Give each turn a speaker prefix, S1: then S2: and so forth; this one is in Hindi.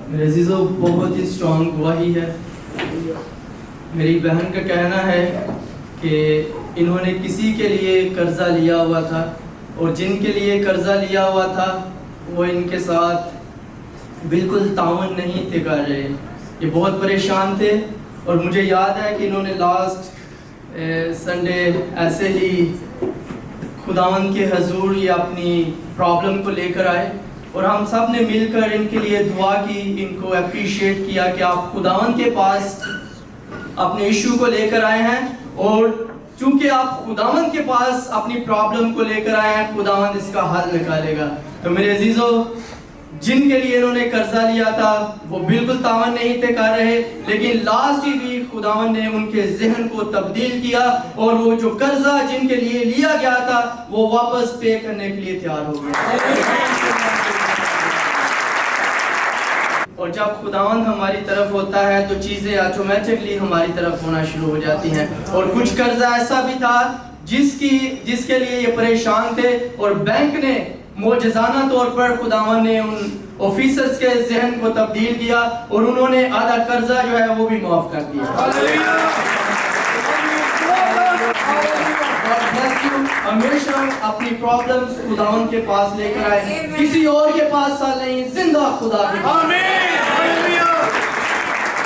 S1: मेरे अजीज़ों, बहुत ही स्ट्रॉन्ग गवाही है। मेरी बहन का कहना है कि इन्होंने किसी के लिए कर्ज़ा लिया हुआ था और जिनके लिए कर्ज़ा लिया हुआ था वो इनके साथ बिल्कुल ताउन नहीं थे कर रहे। ये बहुत परेशान थे और मुझे याद है कि इन्होंने लास्ट संडे ऐसे ही खुदावंद के हजूर ये अपनी प्रॉब्लम को लेकर आए और हम सब ने मिलकर इनके लिए दुआ की, इनको अप्रिशिएट किया कि आप खुदावंद के पास अपने इशू को लेकर आए हैं और चूंकि आप खुदावंद के पास अपनी प्रॉब्लम को लेकर आए हैं, खुदावंद इसका हल निकालेगा। तो मेरे अजीजों, जिनके लिए इन्होंने कर्जा लिया था वो बिल्कुल तावन नहीं थे कर रहे, लेकिन लास्ट ही वीक खुदावंद ने उनके जहन को तब्दील किया और वो जो कर्जा जिनके लिए लिया गया था वो वापस पे करने के लिए तैयार हो गया। और जब खुदावंद हमारी तरफ होता है तो चीजें ऑटोमेटिकली हमारी तरफ होना शुरू हो जाती हैं। और कुछ कर्जा ऐसा भी था जिसके लिए ये परेशान थे और बैंक ने मोजज़ाना तौर पर खुदावंद ने उन ऑफिसर्स के जहन को तब्दील किया और उन्होंने आधा कर्जा जो है वो भी माफ कर दिया। हमेशा अपनी प्रॉब्लम्स खुदावंद के पास लेकर आए, किसी और के पास नहीं, जिंदा खुदा के पास।